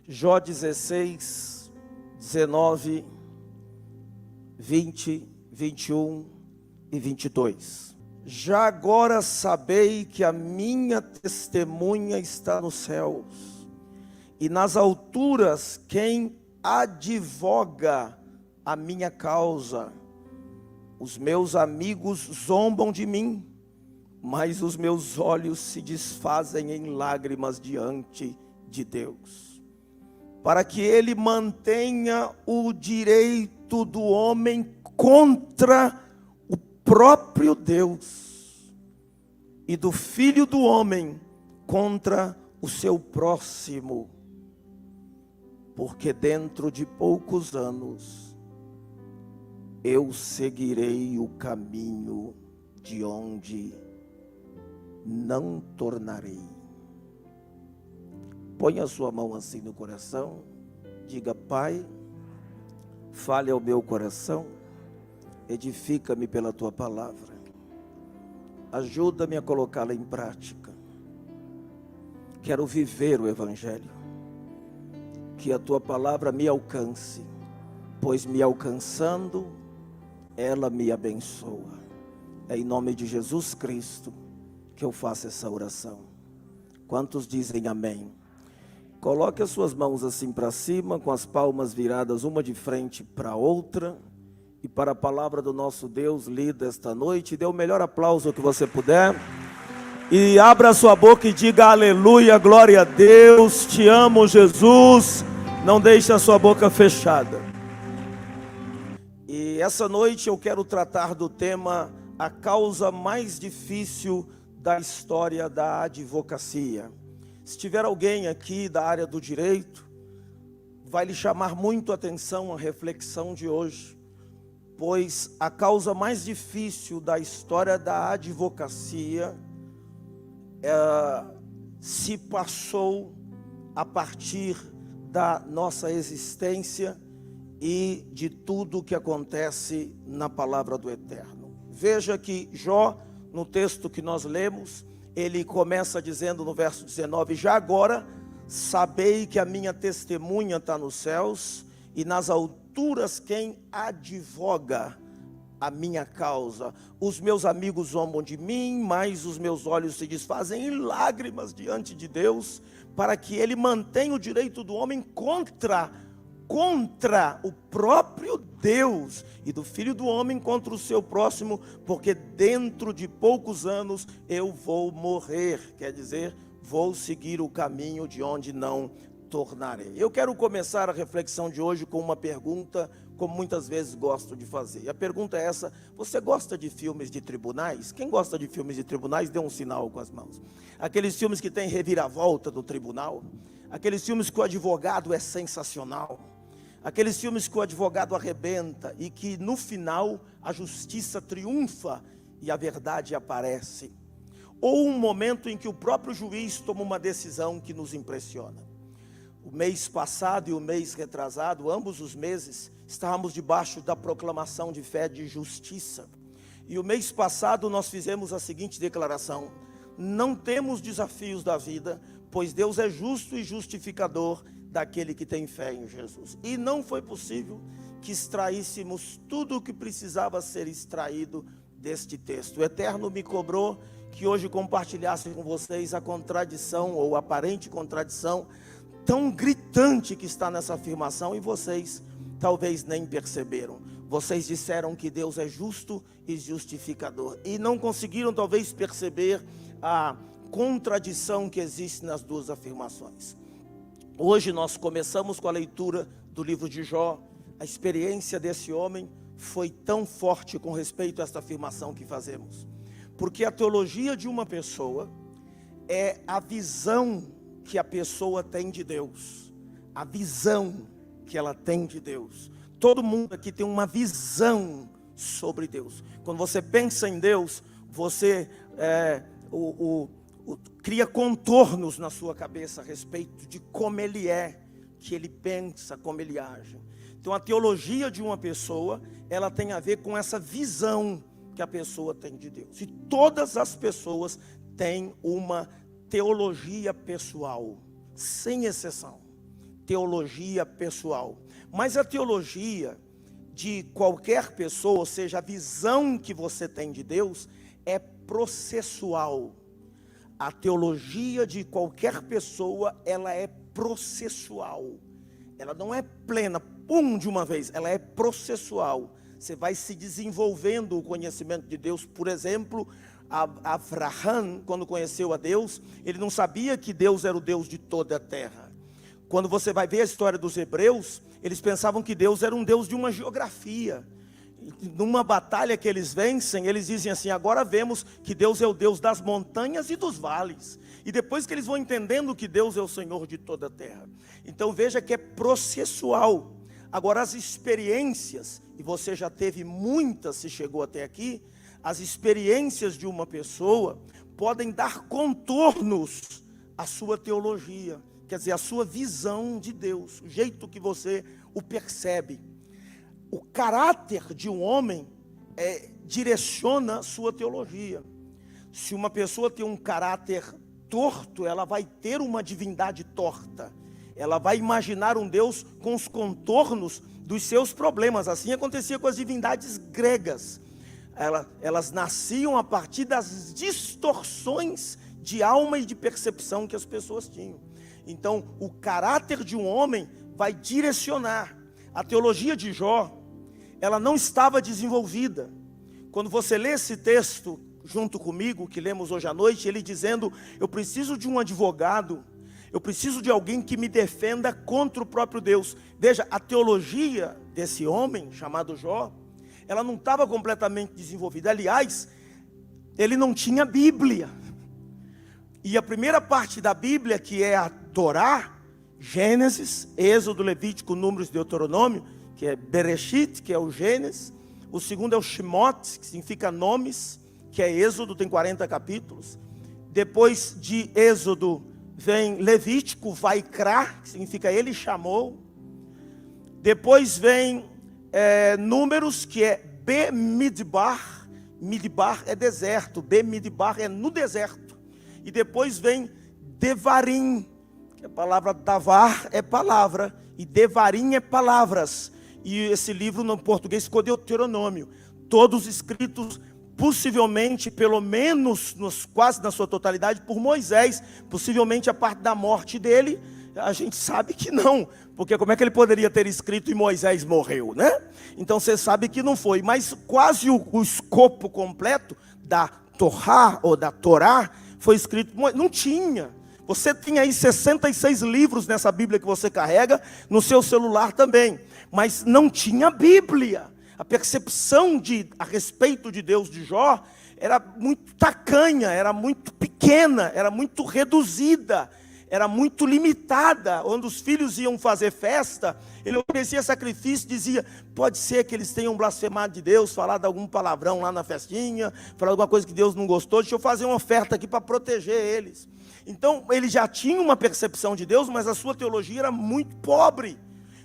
Jó 16, 19, 20, 21 e 22. Já agora sabei que a minha testemunha está nos céus, e nas alturas quem advoga a minha causa. Os meus amigos zombam de mim, mas os meus olhos se desfazem em lágrimas diante de Deus, para que Ele mantenha o direito do homem contra o próprio Deus, e do filho do homem contra o seu próximo, porque dentro de poucos anos eu seguirei o caminho de onde não tornarei. Põe a sua mão assim no coração, diga: Pai, fale ao meu coração, edifica-me pela tua palavra, ajuda-me a colocá-la em prática. Quero viver o Evangelho, que a tua palavra me alcance, pois me alcançando, ela me abençoa. É em nome de Jesus Cristo que eu faço essa oração. Quantos dizem amém? Coloque as suas mãos assim para cima, com as palmas viradas uma de frente para a outra, e para a palavra do nosso Deus lida esta noite, dê o melhor aplauso que você puder, e abra a sua boca e diga aleluia, glória a Deus, te amo Jesus. Não deixe a sua boca fechada. E essa noite eu quero tratar do tema: a causa mais difícil da história da advocacia. Se tiver alguém aqui da área do direito, vai lhe chamar muito a atenção a reflexão de hoje, pois a causa mais difícil da história da advocacia se passou a partir da nossa existência e de tudo que acontece na palavra do Eterno. Veja que Jó, no texto que nós lemos, ele começa dizendo no verso 19: já agora sabei que a minha testemunha está nos céus, e nas alturas quem advoga a minha causa. Os meus amigos zombam de mim, mas os meus olhos se desfazem em lágrimas diante de Deus, para que Ele mantenha o direito do homem contra o próprio Deus, e do filho do homem contra o seu próximo, porque dentro de poucos anos eu vou morrer, quer dizer, vou seguir o caminho de onde não tornarei. Eu quero começar a reflexão de hoje com uma pergunta, como muitas vezes gosto de fazer. E a pergunta é essa: você gosta de filmes de tribunais? Quem gosta de filmes de tribunais, dê um sinal com as mãos. Aqueles filmes que tem reviravolta do tribunal, aqueles filmes que o advogado é sensacional, aqueles filmes que o advogado arrebenta e que no final a justiça triunfa e a verdade aparece. Ou um momento em que o próprio juiz toma uma decisão que nos impressiona. O mês passado e o mês retrasado, ambos os meses, estávamos debaixo da proclamação de fé de justiça. E o mês passado nós fizemos a seguinte declaração: não temos desafios da vida, pois Deus é justo e justificador daquele que tem fé em Jesus. E não foi possível que extraíssemos tudo o que precisava ser extraído deste texto. O Eterno me cobrou que hoje compartilhasse com vocês a contradição, ou aparente contradição, tão gritante que está nessa afirmação, e vocês talvez nem perceberam. Vocês disseram que Deus é justo e justificador, e não conseguiram talvez perceber a contradição que existe nas duas afirmações. Hoje nós começamos com a leitura do livro de Jó. A experiência desse homem foi tão forte com respeito a esta afirmação que fazemos, porque a teologia de uma pessoa é a visão que a pessoa tem de Deus, a visão que ela tem de Deus. Todo mundo aqui tem uma visão sobre Deus. Quando você pensa em Deus, você cria contornos na sua cabeça a respeito de como Ele é, que Ele pensa, como Ele age. Então a teologia de uma pessoa, ela tem a ver com essa visão que a pessoa tem de Deus. E todas as pessoas têm uma teologia pessoal, sem exceção. teologia pessoal. Mas a teologia de qualquer pessoa, ou seja, a visão que você tem de Deus, é processual. A teologia de qualquer pessoa, ela é processual. Ela não é plena, de uma vez, ela é processual. Você vai se desenvolvendo o conhecimento de Deus. Por exemplo, Abraão, quando conheceu a Deus, ele não sabia que Deus era o Deus de toda a terra. Quando você vai ver a história dos hebreus, eles pensavam que Deus era um Deus de uma geografia. Numa batalha que eles vencem, eles dizem assim: agora vemos que Deus é o Deus das montanhas e dos vales. E depois que eles vão entendendo que Deus é o Senhor de toda a terra. Então veja que é processual. Agora as experiências, e você já teve muitas se chegou até aqui, as experiências de uma pessoa podem dar contornos à sua teologia. Quer dizer, a sua visão de Deus, o jeito que você o percebe. O caráter de um homem direciona a sua teologia. Se uma pessoa tem um caráter torto, ela vai ter uma divindade torta. Ela vai imaginar um Deus com os contornos dos seus problemas. Assim acontecia com as divindades gregas. Elas nasciam a partir das distorções de alma e de percepção que as pessoas tinham. Então, o caráter de um homem vai direcionar. A teologia de Jó, ela não estava desenvolvida. Quando você lê esse texto junto comigo, que lemos hoje à noite, ele dizendo: eu preciso de um advogado, eu preciso de alguém que me defenda contra o próprio Deus. Veja, a teologia desse homem chamado Jó, ela não estava completamente desenvolvida. Aliás, ele não tinha Bíblia. E a primeira parte da Bíblia, que é a Torá, Gênesis, Êxodo, Levítico, Números, Deuteronômio, que é Bereshit, que é o Gênesis. O segundo é o Shemot, que significa nomes, que é Êxodo, tem 40 capítulos. Depois de Êxodo vem Levítico, Vaikra, que significa ele chamou. Depois vem Números, que é Bemidbar. Midbar é deserto, Bemidbar é no deserto. E depois vem Devarim, que a palavra Davar é palavra, e Devarim é palavras. E esse livro no português ficou Deuteronômio. Todos escritos possivelmente, pelo menos, quase na sua totalidade, por Moisés. Possivelmente a parte da morte dele, a gente sabe que não. Porque como é que ele poderia ter escrito e Moisés morreu, né? Então você sabe que não foi. Mas quase o escopo completo da Torá ou da Torá foi escrito, não tinha. Você tinha aí 66 livros nessa Bíblia que você carrega, no seu celular também. Mas não tinha Bíblia. A percepção a respeito de Deus de Jó era muito tacanha, era muito pequena, era muito reduzida, era muito limitada. Quando os filhos iam fazer festa, ele oferecia sacrifício, dizia: pode ser que eles tenham blasfemado de Deus, falado algum palavrão lá na festinha, falado alguma coisa que Deus não gostou, deixa eu fazer uma oferta aqui para proteger eles. Então ele já tinha uma percepção de Deus, mas a sua teologia era muito pobre.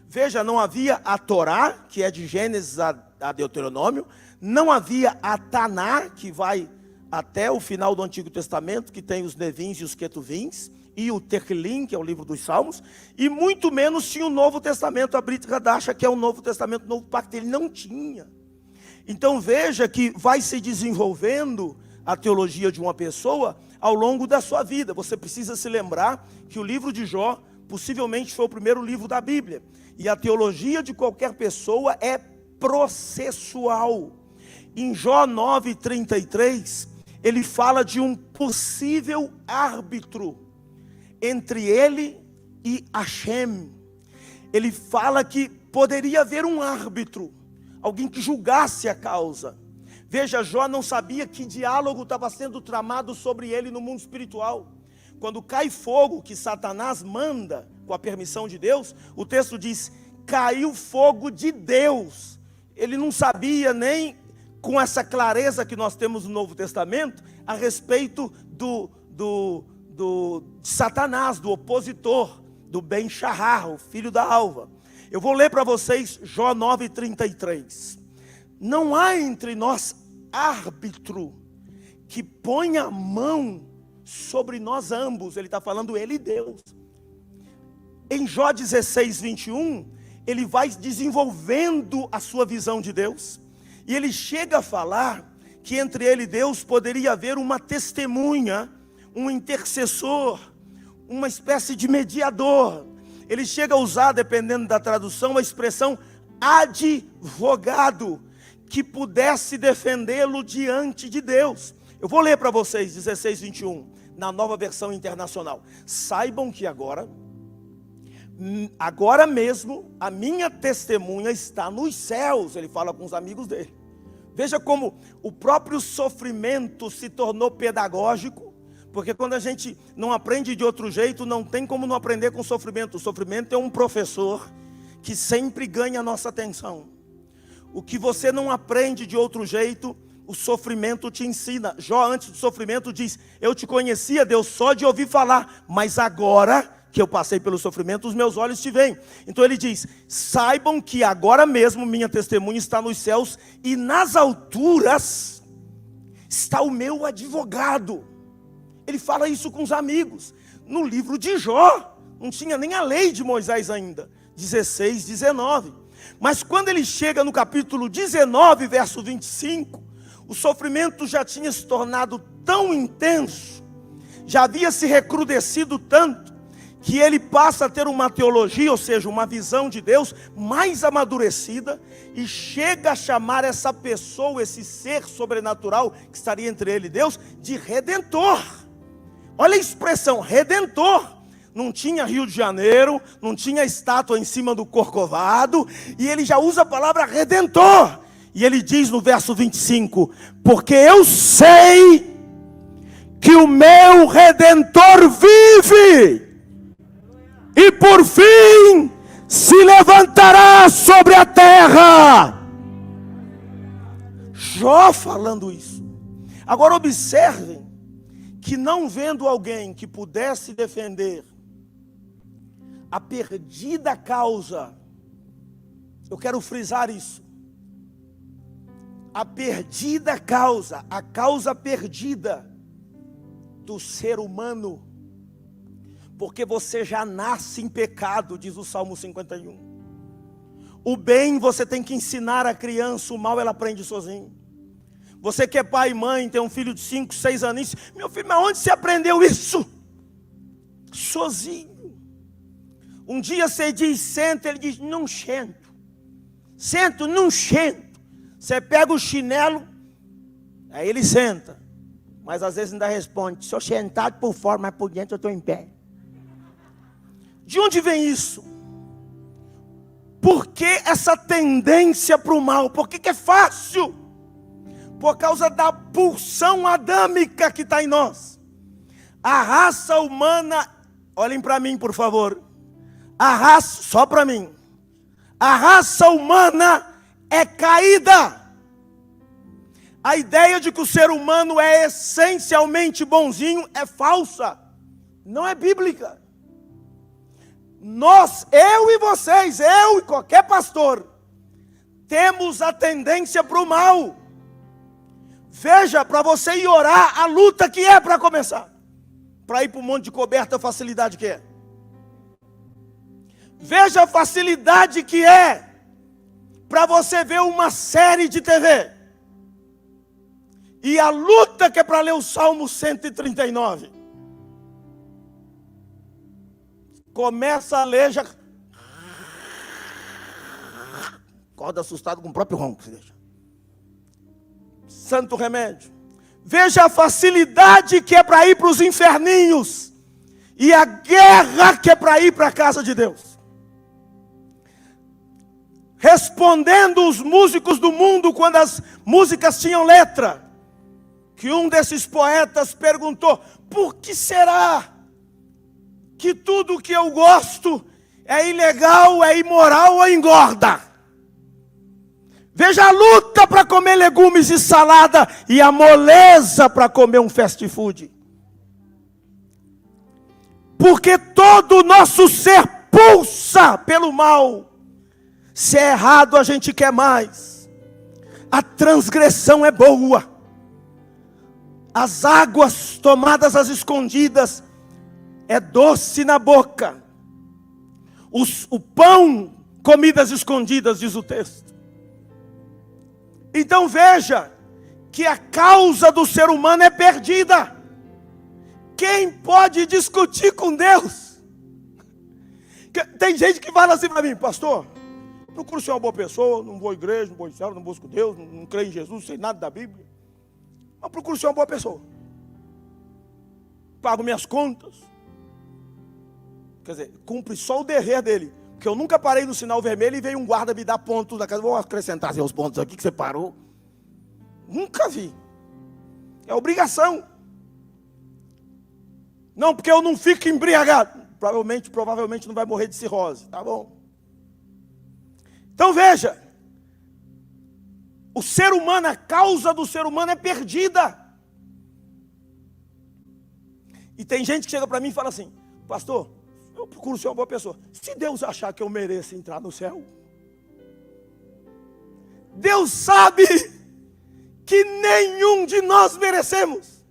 Veja, não havia a Torá, que é de Gênesis a Deuteronômio, não havia a Taná, que vai até o final do Antigo Testamento, que tem os Nevins e os Ketuvins, e o Tequilim, que é o livro dos Salmos, e muito menos tinha o Novo Testamento, a Brit Hadasha, que é o Novo Testamento, o Novo Pacto, ele não tinha. Então veja que vai se desenvolvendo a teologia de uma pessoa ao longo da sua vida. Você precisa se lembrar que o livro de Jó possivelmente foi o primeiro livro da Bíblia. E a teologia de qualquer pessoa é processual. Em Jó 9:33, ele fala de um possível árbitro entre ele e Hashem. Ele fala que poderia haver um árbitro, alguém que julgasse a causa. Veja, Jó não sabia que diálogo estava sendo tramado sobre ele no mundo espiritual. Quando cai fogo, que Satanás manda com a permissão de Deus, o texto diz: caiu fogo de Deus. Ele não sabia nem com essa clareza que nós temos no Novo Testamento a respeito de Satanás, do opositor, do Ben-Shahar, o filho da alva. Eu vou ler para vocês Jó 9:33. Não há entre nós árbitro que ponha a mão sobre nós ambos. Ele está falando ele e Deus. Em Jó 16, 21, ele vai desenvolvendo a sua visão de Deus. E ele chega a falar que entre ele e Deus poderia haver uma testemunha, um intercessor, uma espécie de mediador. Ele chega a usar, dependendo da tradução, a expressão advogado, que pudesse defendê-lo diante de Deus. Eu vou ler para vocês 16, 21, na Nova Versão Internacional. Saibam que agora mesmo, a minha testemunha está nos céus. Ele fala com os amigos dele. Veja como o próprio sofrimento se tornou pedagógico, porque quando a gente não aprende de outro jeito, não tem como não aprender com o sofrimento. O sofrimento é um professor que sempre ganha a nossa atenção. O que você não aprende de outro jeito, o sofrimento te ensina. Jó, antes do sofrimento, diz: eu te conhecia, Deus, só de ouvir falar, mas agora que eu passei pelo sofrimento, os meus olhos te veem. Então ele diz: saibam que agora mesmo minha testemunha está nos céus, e nas alturas está o meu advogado. Ele fala isso com os amigos. No livro de Jó, não tinha nem a lei de Moisés ainda, 16, 19. Mas quando ele chega no capítulo 19, verso 25, o sofrimento já tinha se tornado tão intenso, já havia se recrudescido tanto, que ele passa a ter uma teologia, ou seja, uma visão de Deus mais amadurecida, e chega a chamar essa pessoa, esse ser sobrenatural que estaria entre ele e Deus, de Redentor. Olha a expressão, Redentor. Não tinha Rio de Janeiro, não tinha estátua em cima do Corcovado, e ele já usa a palavra Redentor. E ele diz no verso 25: porque eu sei que o meu Redentor vive, e por fim se levantará sobre a terra. Jó falando isso. Agora observem que, não vendo alguém que pudesse defender a perdida causa, eu quero frisar isso, a perdida causa, a causa perdida do ser humano, porque você já nasce em pecado, diz o Salmo 51. O bem você tem que ensinar a criança, o mal ela aprende sozinho. Você que é pai e mãe, tem um filho de 5, 6 anos, meu filho, mas onde você aprendeu isso? Sozinho. Um dia você diz senta, ele diz não sento. Sento, não sento. Você pega o chinelo, aí ele senta. Mas às vezes ainda responde: sou sentado por fora, mas por dentro eu estou em pé. De onde vem isso? Por que essa tendência para o mal? Por que é fácil? Por causa da pulsão adâmica que está em nós. A raça humana, olhem para mim por favor, só para mim, a raça humana é caída. A ideia de que o ser humano é essencialmente bonzinho é falsa, não é bíblica. Nós, eu e vocês, eu e qualquer pastor, temos a tendência para o mal. Veja, para você ir orar, a luta que é para começar. Para ir para um monte de coberta, a facilidade que é. Veja a facilidade que é para você ver uma série de TV. E a luta que é para ler o Salmo 139. Começa a ler, já acorda assustado com o próprio ronco. Santo remédio. Veja a facilidade que é para ir para os inferninhos, e a guerra que é para ir para a casa de Deus. Respondendo os músicos do mundo quando as músicas tinham letra, que um desses poetas perguntou: por que será que tudo que eu gosto é ilegal, é imoral ou engorda? Veja a luta para comer legumes e salada e a moleza para comer um fast food. Porque todo o nosso ser pulsa pelo mal. Se é errado, a gente quer mais. A transgressão é boa. As águas tomadas às escondidas é doce na boca. o pão, comidas escondidas, diz o texto. Então veja que a causa do ser humano é perdida. Quem pode discutir com Deus? Tem gente que fala assim para mim: pastor, procuro ser uma boa pessoa, não vou à igreja, não vou ao céu, não busco Deus, não creio em Jesus, não sei nada da Bíblia. Mas procuro ser uma boa pessoa. Pago minhas contas. Quer dizer, cumpre só o dever dele. Porque eu nunca parei no sinal vermelho e veio um guarda me dar pontos da casa. Vou acrescentar os pontos aqui que você parou. Nunca vi. É obrigação. Não, porque eu não fico embriagado. Provavelmente não vai morrer de cirrose. Tá bom. Então veja. O ser humano, a causa do ser humano é perdida. E tem gente que chega para mim e fala assim: pastor, eu procuro ser uma boa pessoa. Se Deus achar que eu mereço entrar no céu, Deus sabe que nenhum de nós merecemos.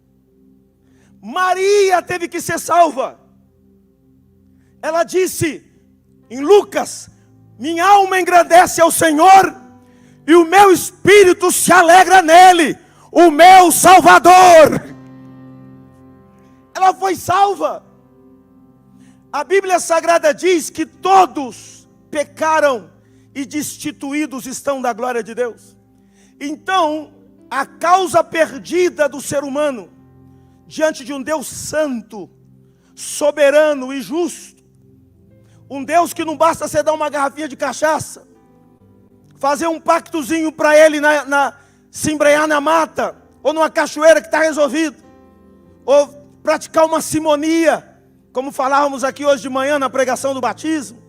Maria teve que ser salva. Ela disse em Lucas: minha alma engrandece ao Senhor, e o meu espírito se alegra nele, o meu Salvador. Ela foi salva. A Bíblia Sagrada diz que todos pecaram e destituídos estão da glória de Deus. Então, a causa perdida do ser humano, diante de um Deus santo, soberano e justo, um Deus que não basta você dar uma garrafinha de cachaça, fazer um pactozinho para ele se embrenhar na mata, ou numa cachoeira que está resolvido, ou praticar uma simonia, como falávamos aqui hoje de manhã na pregação do batismo,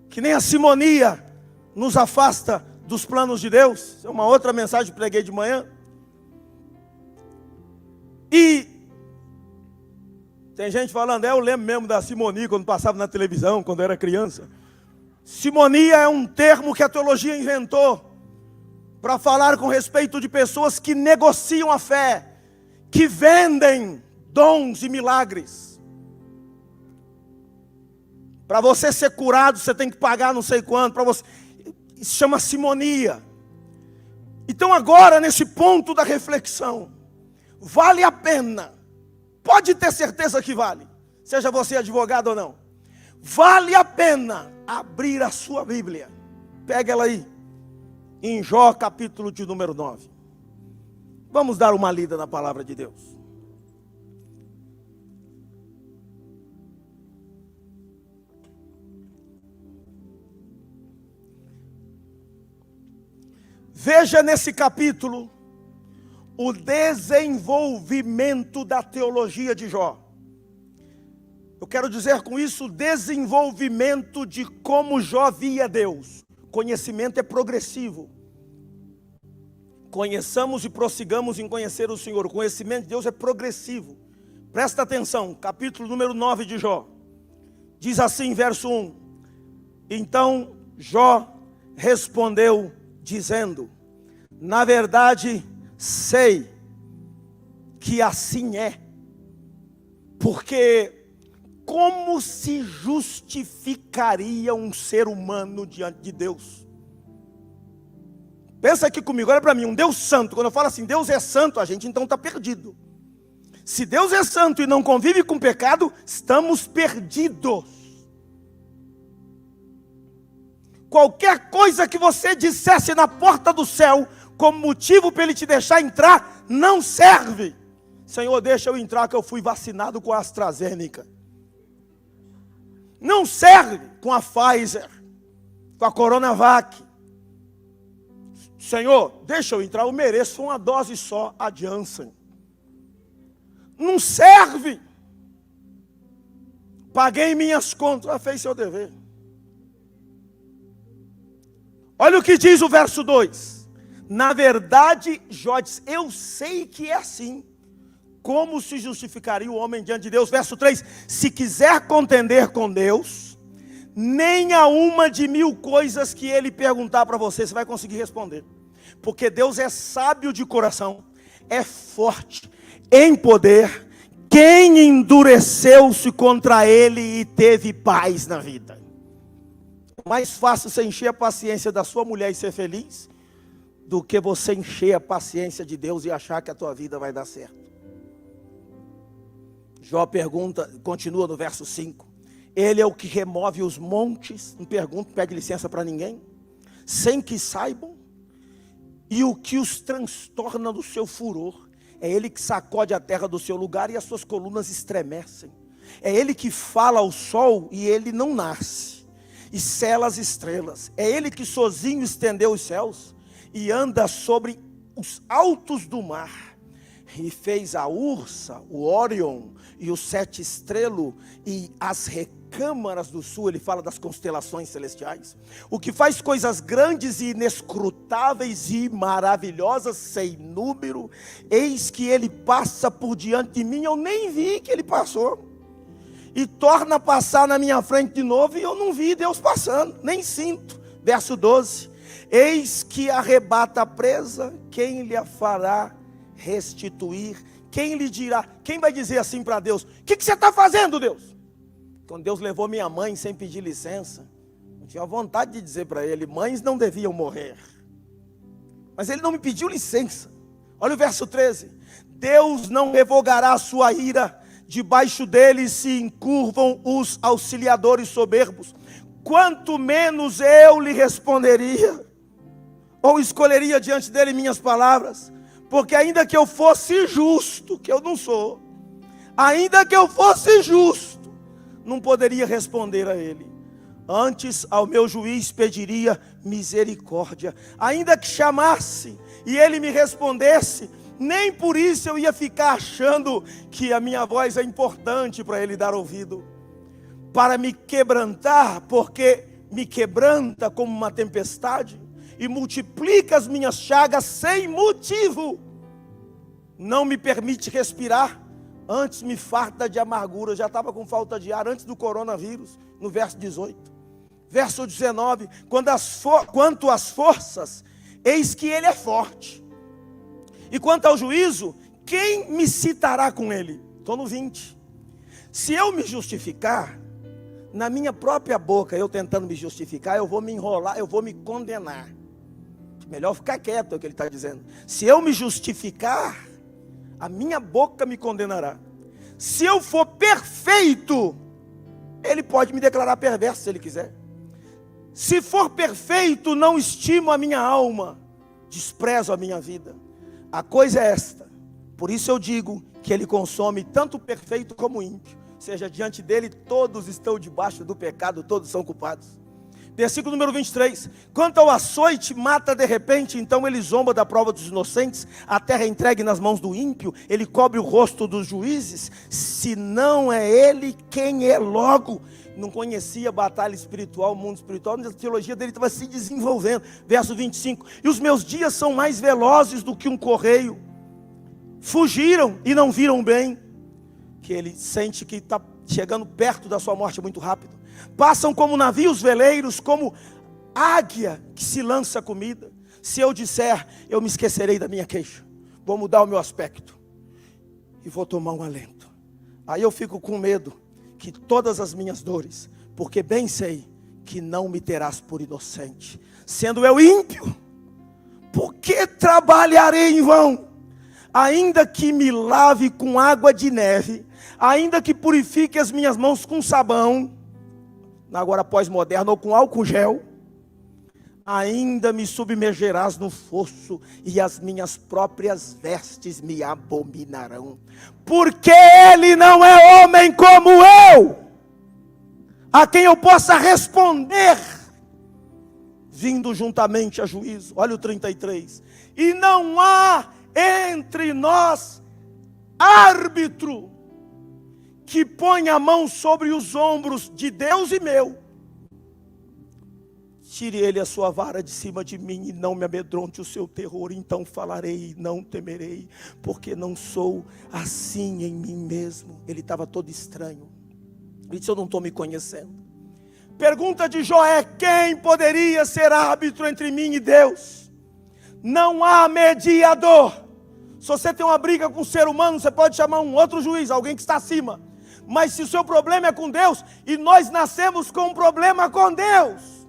que nem a simonia nos afasta dos planos de Deus. É uma outra mensagem que preguei de manhã. E tem gente falando: eu lembro mesmo da simonia quando passava na televisão, quando eu era criança. Simonia é um termo que a teologia inventou para falar com respeito de pessoas que negociam a fé, que vendem dons e milagres. Para você ser curado, você tem que pagar não sei quanto. Isso se chama simonia. Então agora, nesse ponto da reflexão, vale a pena, pode ter certeza que vale, seja você advogado ou não, vale a pena abrir a sua Bíblia. Pega ela aí, em Jó capítulo de número 9. Vamos dar uma lida na palavra de Deus. Veja nesse capítulo o desenvolvimento da teologia de Jó. Eu quero dizer com isso o desenvolvimento de como Jó via Deus. Conhecimento é progressivo. Conheçamos e prossigamos em conhecer o Senhor. O conhecimento de Deus é progressivo. Presta atenção, capítulo número 9 de Jó. Diz assim, verso 1. Então Jó respondeu dizendo: na verdade sei que assim é, porque como se justificaria um ser humano diante de Deus? Pensa aqui comigo, olha para mim, um Deus santo. Quando eu falo assim, Deus é santo, a gente então está perdido. Se Deus é santo e não convive com pecado, estamos perdidos. Qualquer coisa que você dissesse na porta do céu, como motivo para ele te deixar entrar, não serve. Senhor, deixa eu entrar que eu fui vacinado com a AstraZeneca. Não serve com a Pfizer, com a Coronavac. Senhor, deixa eu entrar, eu mereço uma dose só, a Janssen. Não serve. Paguei minhas contas, fez seu dever. Olha o que diz o verso 2. Na verdade, Jó diz: eu sei que é assim. Como se justificaria o homem diante de Deus? Verso 3. Se quiser contender com Deus, nem a uma de 1000 coisas que ele perguntar para você, você vai conseguir responder. Porque Deus é sábio de coração, é forte, em poder. Quem endureceu-se contra ele e teve paz na vida? Mais fácil você encher a paciência da sua mulher e ser feliz, do que você encher a paciência de Deus e achar que a tua vida vai dar certo. Jó pergunta, continua no verso 5. Ele é o que remove os montes, não pergunta, não pede licença para ninguém, sem que saibam, e o que os transtorna do seu furor. É Ele que sacode a terra do seu lugar e as suas colunas estremecem. É Ele que fala ao sol e ele não nasce, e sela as estrelas. É Ele que sozinho estendeu os céus e anda sobre os altos do mar. E fez a Ursa, o Órion e o sete estrelo e as recâmaras do sul. Ele fala das constelações celestiais. O que faz coisas grandes e inescrutáveis e maravilhosas sem número. Eis que ele passa por diante de mim, eu nem vi que ele passou. E torna a passar na minha frente de novo, e eu não vi Deus passando, nem sinto. Verso 12. Eis que arrebata a presa, quem lhe a fará restituir? Quem lhe dirá? Quem vai dizer assim para Deus: o que você está fazendo, Deus? Quando Deus levou minha mãe sem pedir licença, eu tinha vontade de dizer para ele: mães não deviam morrer. Mas ele não me pediu licença. Olha o verso 13. Deus não revogará a sua ira, debaixo dele se encurvam os auxiliadores soberbos. Quanto menos eu lhe responderia, ou escolheria diante dele minhas palavras, porque ainda que eu fosse justo, que eu não sou, ainda que eu fosse justo, não poderia responder a ele. Antes ao meu juiz pediria misericórdia, ainda que chamasse e ele me respondesse, nem por isso eu ia ficar achando que a minha voz é importante para ele dar ouvido. Para me quebrantar, porque me quebranta como uma tempestade, e multiplica as minhas chagas sem motivo. Não me permite respirar, antes me farta de amargura. Eu já estava com falta de ar antes do coronavírus, no verso 18. Verso 19, quanto às forças, eis que ele é forte. E quanto ao juízo, quem me citará com ele? Estou no 20. Se eu me justificar, na minha própria boca, eu tentando me justificar, eu vou me enrolar, eu vou me condenar. Melhor ficar quieto, é o que ele está dizendo. Se eu me justificar, a minha boca me condenará. Se eu for perfeito, ele pode me declarar perverso se ele quiser. Se for perfeito, não estimo a minha alma, desprezo a minha vida. A coisa é esta, por isso eu digo que ele consome tanto o perfeito como o ímpio. Ou seja, diante dele todos estão debaixo do pecado, todos são culpados. Versículo número 23. Quanto ao açoite, mata de repente, então ele zomba da prova dos inocentes. A terra é entregue nas mãos do ímpio, ele cobre o rosto dos juízes. Se não é ele, quem é logo? Não conhecia a batalha espiritual, o mundo espiritual, a teologia dele estava se desenvolvendo. Verso 25. E os meus dias são mais velozes do que um correio. Fugiram e não viram bem. Que ele sente que está chegando perto da sua morte muito rápido. Passam como navios veleiros, como águia que se lança comida. Se eu disser, eu me esquecerei da minha queixa, vou mudar o meu aspecto e vou tomar um alento. Aí eu fico com medo que todas as minhas dores, porque bem sei que não me terás por inocente. Sendo eu ímpio, por que trabalharei em vão? Ainda que me lave com água de neve, ainda que purifique as minhas mãos com sabão, agora pós-moderno, ou com álcool gel, ainda me submergerás no fosso, e as minhas próprias vestes me abominarão. Porque ele não é homem como eu, a quem eu possa responder, vindo juntamente a juízo. Olha o 33. E não há entre nós árbitro que põe a mão sobre os ombros de Deus e meu. Tire ele a sua vara de cima de mim e não me amedronte o seu terror. Então falarei e não temerei, porque não sou assim em mim mesmo. Ele estava todo estranho. Ele disse: eu não estou me conhecendo. Pergunta de Jó é: quem poderia ser árbitro entre mim e Deus? Não há mediador. Se você tem uma briga com um ser humano, você pode chamar um outro juiz, alguém que está acima. Mas se o seu problema é com Deus, e nós nascemos com um problema com Deus,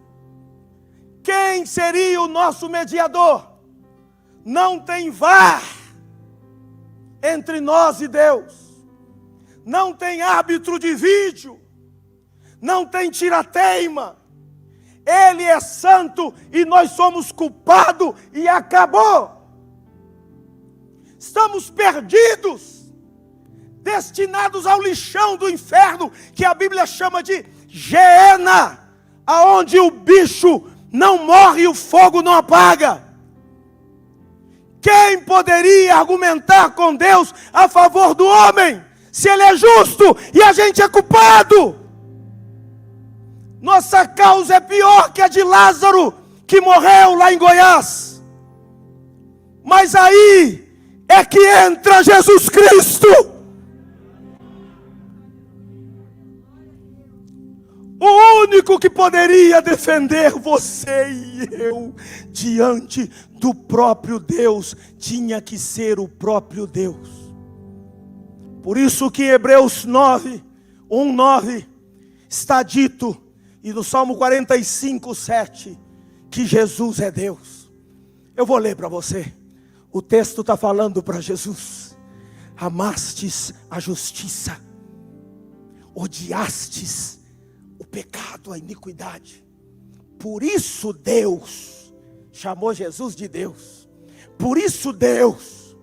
Quem seria o nosso mediador? Não tem VAR entre nós e Deus. Não tem árbitro de vídeo. Não tem tirateima. Ele é santo e nós somos culpados e acabou. Estamos perdidos, destinados ao lixão do inferno, que a Bíblia chama de Geena, aonde o bicho não morre e o fogo não apaga. Quem poderia argumentar com Deus a favor do homem, se ele é justo e a gente é culpado? Nossa causa é pior que a de Lázaro, que morreu lá em Goiás. Mas aí é que entra Jesus Cristo. O único que poderia defender você e eu diante do próprio Deus tinha que ser o próprio Deus. Por isso que em Hebreus 9, 1:9 está dito, e no Salmo 45, 7, que Jesus é Deus. Eu vou ler para você. O texto está falando para Jesus: amastes a justiça, odiastes o pecado, a iniquidade. Por isso Deus chamou Jesus de Deus. Por isso Deus,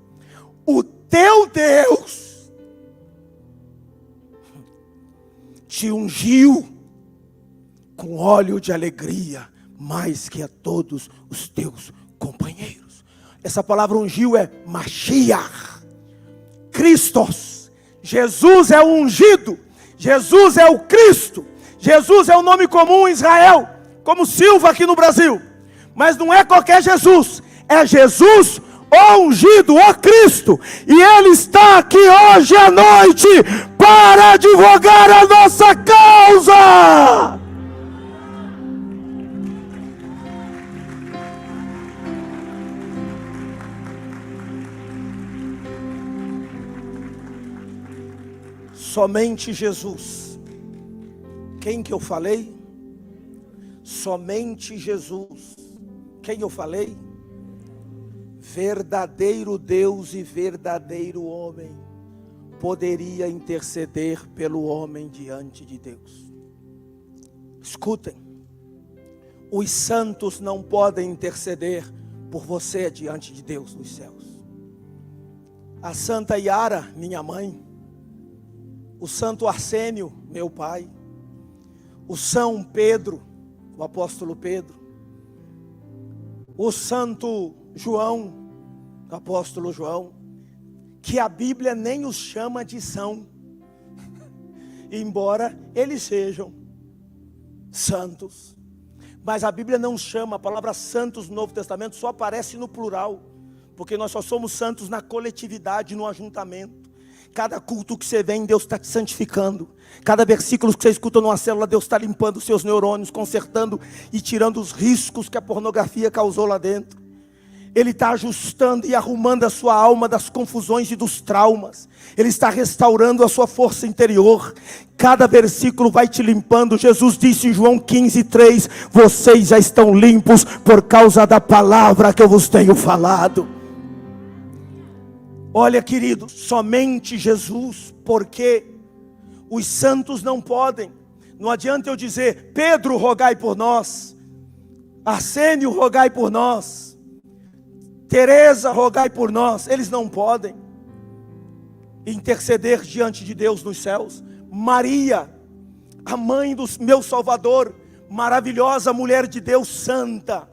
o teu Deus, te ungiu com óleo de alegria, mais que a todos os teus companheiros. Essa palavra ungiu é Mashiach, Christos. Jesus é o ungido, Jesus é o Cristo, Jesus é o nome comum em Israel, como Silva aqui no Brasil. Mas não é qualquer Jesus, é Jesus o ungido, o Cristo. E Ele está aqui hoje à noite para advogar a nossa causa. Somente Jesus. Quem que eu falei? Somente Jesus. Quem eu falei? Verdadeiro Deus e verdadeiro homem poderia interceder pelo homem diante de Deus. Escutem, os santos não podem interceder por você diante de Deus nos céus. A Santa Yara, minha mãe, o Santo Arsênio, meu pai, o São Pedro, o apóstolo Pedro, o Santo João, o apóstolo João, que a Bíblia nem os chama de são, embora eles sejam santos, mas a Bíblia não chama, a palavra santos no Novo Testamento só aparece no plural, porque nós só somos santos na coletividade, no ajuntamento. Cada culto que você vem, Deus está te santificando. Cada versículo que você escuta numa célula, Deus está limpando os seus neurônios, consertando e tirando os riscos que a pornografia causou lá dentro. Ele está ajustando e arrumando a sua alma das confusões e dos traumas. Ele está restaurando a sua força interior. Cada versículo vai te limpando. Jesus disse em João 15:3: vocês já estão limpos por causa da palavra que eu vos tenho falado. Olha, querido, somente Jesus, porque os santos não podem. Não adianta eu dizer: Pedro, rogai por nós, Arsênio, rogai por nós, Teresa, rogai por nós. Eles não podem interceder diante de Deus nos céus. Maria, a mãe do meu Salvador, maravilhosa mulher de Deus, santa,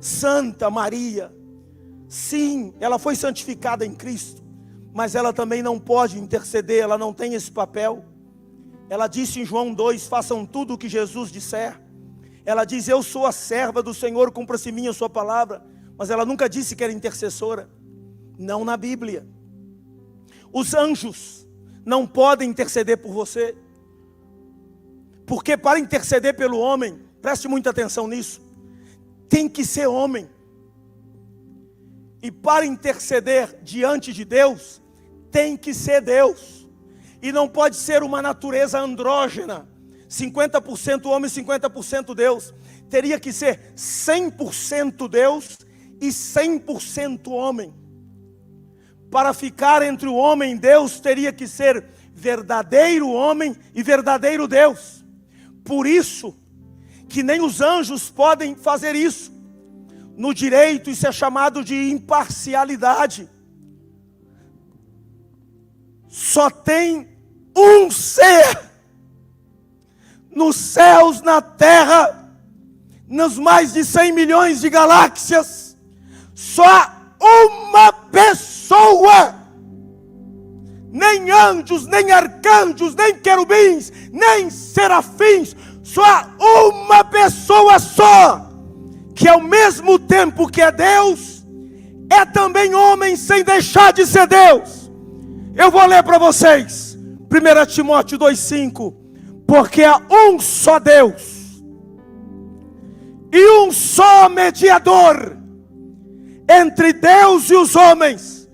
Santa Maria, sim, ela foi santificada em Cristo, mas ela também não pode interceder, ela não tem esse papel. Ela disse em João 2, façam tudo o que Jesus disser. Ela diz: eu sou a serva do Senhor, cumpra-se em mim a sua palavra. Mas ela nunca disse que era intercessora, não na Bíblia. Os anjos não podem interceder por você, porque para interceder pelo homem, preste muita atenção nisso, tem que ser homem. E para interceder diante de Deus, tem que ser Deus. E não pode ser uma natureza andrógena, 50% homem, 50% Deus. Teria que ser 100% Deus e 100% homem. Para ficar entre o homem e Deus, teria que ser verdadeiro homem e verdadeiro Deus. Por isso que nem os anjos podem fazer isso. No direito isso é chamado de imparcialidade. Só tem um ser nos céus, na terra, nos mais de 100 milhões de galáxias, só uma pessoa, nem anjos, nem arcanjos, nem querubins, nem serafins, só uma pessoa só, que ao mesmo tempo que é Deus, é também homem sem deixar de ser Deus. Eu vou ler para vocês, 1 Timóteo 2,5, porque há um só Deus, e um só mediador, entre Deus e os homens,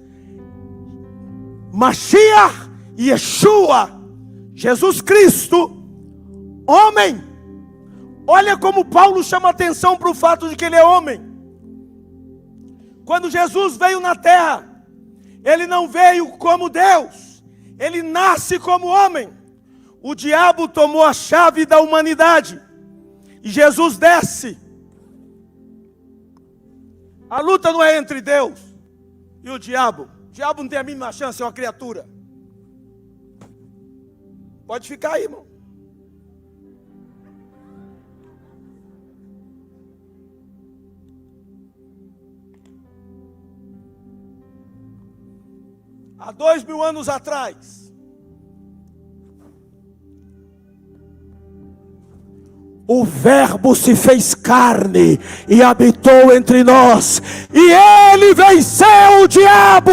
Mashiach e Yeshua, Jesus Cristo, homem. Olha como Paulo chama atenção para o fato de que ele é homem. Quando Jesus veio na terra, ele não veio como Deus, ele nasce como homem. O diabo tomou a chave da humanidade, e Jesus desce. A luta não é entre Deus e o diabo. O diabo não tem a mínima chance, é uma criatura. Pode ficar aí, irmão. Há 2000 anos atrás, o Verbo se fez carne e habitou entre nós, e ele venceu o diabo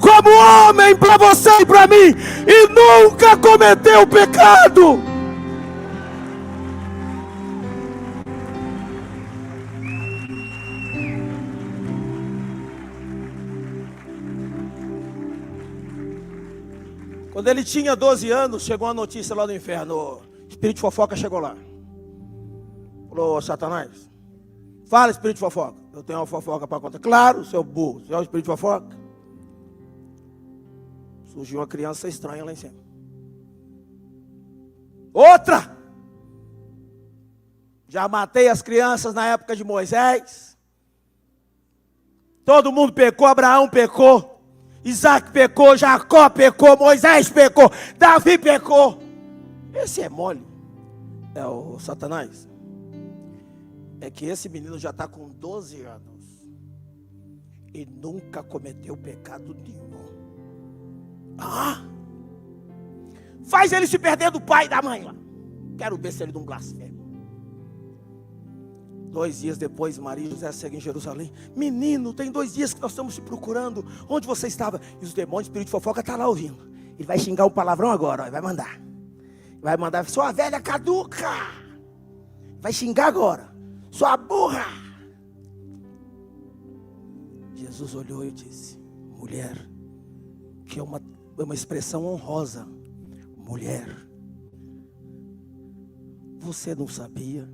como homem para você e para mim, e nunca cometeu pecado. Quando ele tinha 12 anos, chegou uma notícia lá do inferno. O espírito de fofoca chegou lá. Falou: Satanás, fala, espírito de fofoca. Eu tenho uma fofoca para contar. Claro, seu burro, você é o espírito de fofoca. Surgiu uma criança estranha lá em cima. Outra! Já matei as crianças na época de Moisés. Todo mundo pecou, Abraão pecou, Isaac pecou, Jacó pecou, Moisés pecou, Davi pecou. Esse é mole. É o Satanás. É que esse menino já está com 12 anos e nunca cometeu pecado nenhum. Faz ele se perder do pai e da mãe lá. Quero ver se ele não blasfema. 2 dias depois, Maria e José seguem em Jerusalém. Menino, tem 2 dias que nós estamos te procurando. Onde você estava? E os demônios, espírito de fofoca, está lá ouvindo. Ele vai xingar um palavrão agora, ó, vai mandar. Vai mandar: sua velha caduca. Vai xingar agora: sua burra. Jesus olhou e disse: mulher, que é uma expressão honrosa. Mulher, você não sabia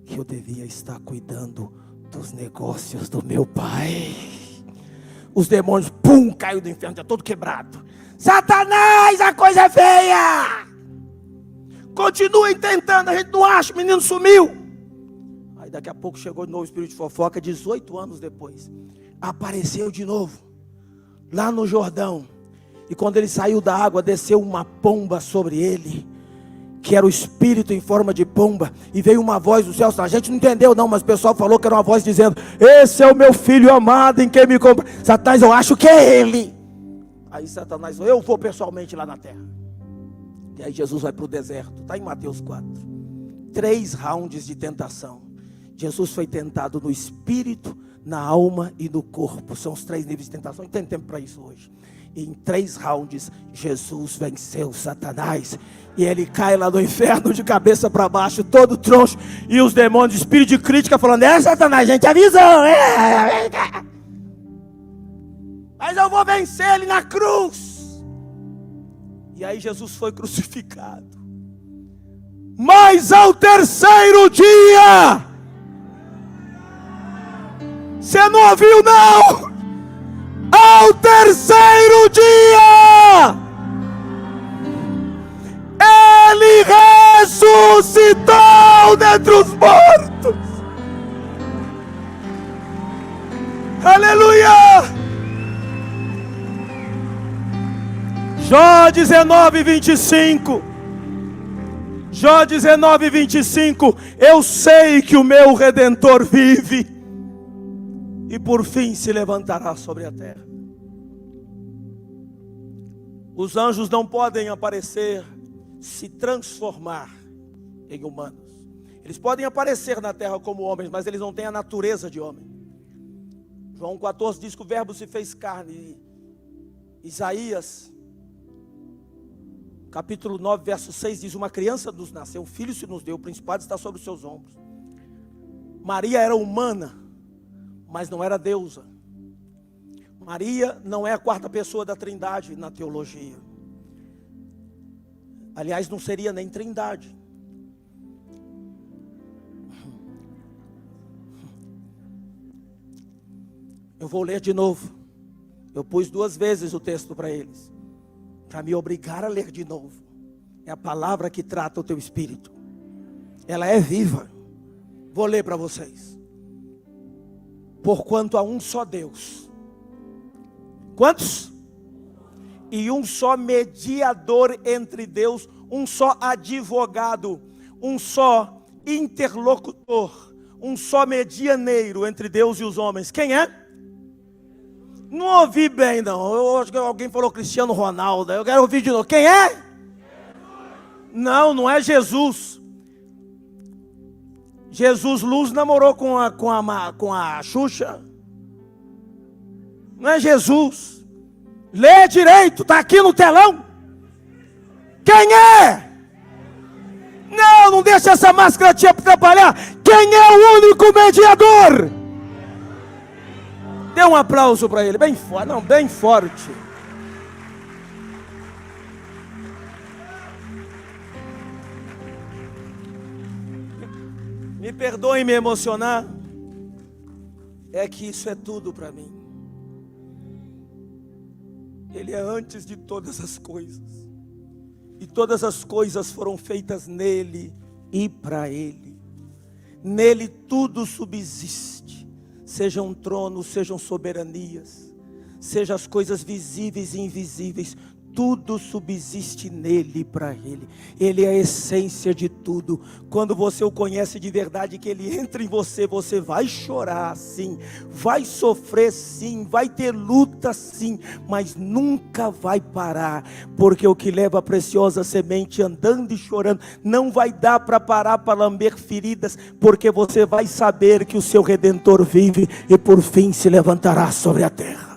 que eu devia estar cuidando dos negócios do meu pai? Os demônios, pum, caiu do inferno, está todo quebrado. Satanás, a coisa é feia. Continuem tentando, a gente não acha, o menino sumiu. Aí daqui a pouco chegou de novo o espírito de fofoca, 18 anos depois. Apareceu de novo, lá no Jordão. E quando ele saiu da água, desceu uma pomba sobre ele, que era o espírito em forma de pomba. E veio uma voz do céu. A gente não entendeu não, mas o pessoal falou que era uma voz dizendo: esse é o meu filho amado em quem me compra. Satanás, eu acho que é ele. Aí Satanás: eu vou pessoalmente lá na terra. E aí Jesus vai para o deserto. Está em Mateus 4. 3 rounds de tentação. Jesus foi tentado no espírito, na alma e no corpo. São os 3 níveis de tentação. Não tem tempo para isso hoje. E em 3 rounds, Jesus venceu Satanás. E ele cai lá no inferno de cabeça para baixo, todo troncho. E os demônios, espírito de crítica, falando: Satanás, a gente avisou. Mas eu vou vencer ele na cruz. E aí Jesus foi crucificado. Mas ao terceiro dia, você não ouviu não? Ao terceiro dia, Ele ressuscitou dentre os mortos. Aleluia! Jó 19:25. Jó 19:25. Eu sei que o meu Redentor vive e por fim se levantará sobre a terra. Os anjos não podem aparecer, se transformar em humanos. Eles podem aparecer na terra como homens, mas eles não têm a natureza de homem. João 14 diz que o verbo se fez carne. Isaías capítulo 9, verso 6 diz: uma criança nos nasceu, um filho se nos deu, o principado está sobre os seus ombros. Maria era humana, mas não era deusa. Maria não é a quarta pessoa da Trindade na teologia. Aliás, não seria nem Trindade. Eu vou ler de novo. Eu pus 2 vezes o texto para eles, para me obrigar a ler de novo. É a palavra que trata o teu espírito. Ela é viva. Vou ler para vocês. Porquanto há um só Deus. Quantos? E um só mediador entre Deus, um só advogado, um só interlocutor, um só medianeiro entre Deus e os homens. Quem é? Não ouvi bem não. Eu acho que alguém falou Cristiano Ronaldo. Eu quero ouvir de novo. Quem é? Jesus. Não, não é Jesus. Jesus Luz namorou com a Xuxa. Não é Jesus. Lê direito, está aqui no telão. Quem é? Não deixa essa máscara te atrapalhar. Quem é o único mediador? Dê um aplauso para ele, bem forte, não, bem forte. Me perdoem me emocionar, é que isso é tudo para mim. Ele é antes de todas as coisas, e todas as coisas foram feitas nele e para ele. Nele tudo subsiste. Sejam tronos, sejam soberanias, sejam as coisas visíveis e invisíveis, tudo subsiste nele e para ele. Ele é a essência de tudo. Quando você o conhece de verdade, que ele entra em você, você vai chorar sim, vai sofrer sim, vai ter luta sim, mas nunca vai parar, porque o que leva a preciosa semente andando e chorando, não vai dar para parar para lamber feridas, porque você vai saber que o seu Redentor vive e por fim se levantará sobre a terra.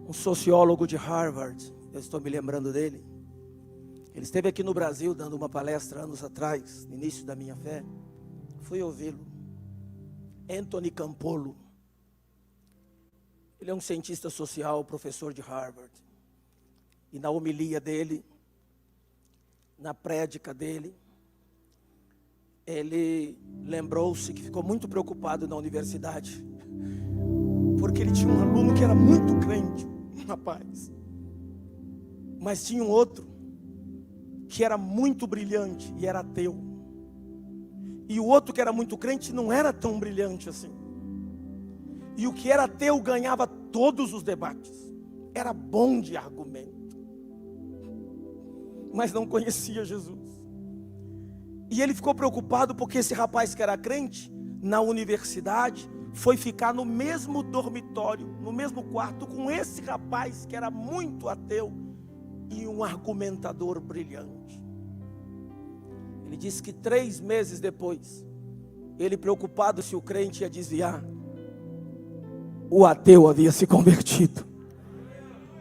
Um sociólogo de Harvard, eu estou me lembrando dele, ele esteve aqui no Brasil dando uma palestra anos atrás, no início da minha fé, fui ouvi-lo. Anthony Campolo, ele é um cientista social, professor de Harvard, e na homilia dele, na prédica dele, ele lembrou-se que ficou muito preocupado na universidade, porque ele tinha um aluno que era muito crente, rapaz, mas tinha um outro que era muito brilhante e era ateu, e o outro que era muito crente não era tão brilhante assim, e o que era ateu ganhava todos os debates, era bom de argumento, mas não conhecia Jesus. E ele ficou preocupado porque esse rapaz que era crente na universidade foi ficar no mesmo dormitório, no mesmo quarto com esse rapaz que era muito ateu e um argumentador brilhante. Ele disse que 3 meses depois, ele preocupado se o crente ia desviar, o ateu havia se convertido.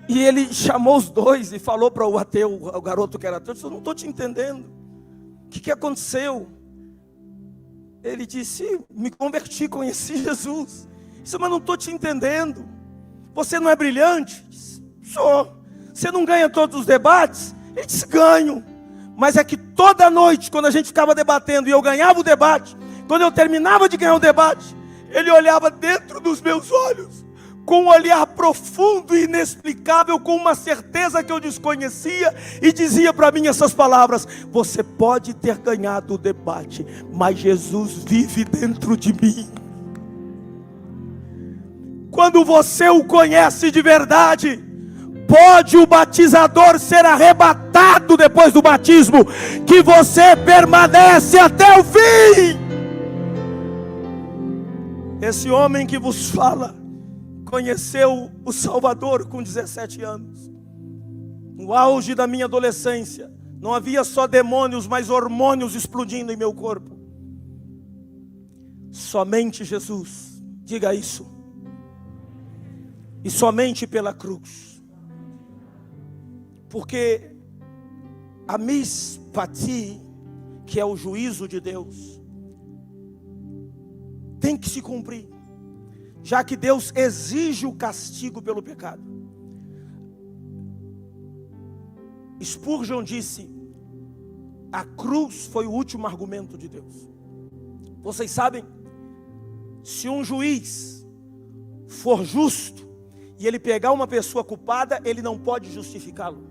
E ele chamou os dois e falou para o ateu, o garoto que era ateu, disse: eu não estou te entendendo, o que aconteceu? Ele disse: me converti, conheci Jesus. Disse: mas não estou te entendendo. Você não é brilhante? Disse: sou. Você não ganha todos os debates? Ele disse: ganho. Mas é que toda noite, quando a gente ficava debatendo e eu ganhava o debate, quando eu terminava de ganhar o debate, ele olhava dentro dos meus olhos, com um olhar profundo e inexplicável, com uma certeza que eu desconhecia, e dizia para mim essas palavras: você pode ter ganhado o debate, mas Jesus vive dentro de mim. Quando você o conhece de verdade, pode o batizador ser arrebatado depois do batismo, que você permanece até o fim. Esse homem que vos fala conheceu o Salvador com 17 anos, no auge da minha adolescência. Não havia só demônios, mas hormônios explodindo em meu corpo. Somente Jesus, diga isso, e somente pela cruz. Porque a mispati, que é o juízo de Deus, tem que se cumprir, já que Deus exige o castigo pelo pecado. Spurgeon disse: a cruz foi o último argumento de Deus. Vocês sabem, se um juiz for justo e ele pegar uma pessoa culpada, ele não pode justificá-lo.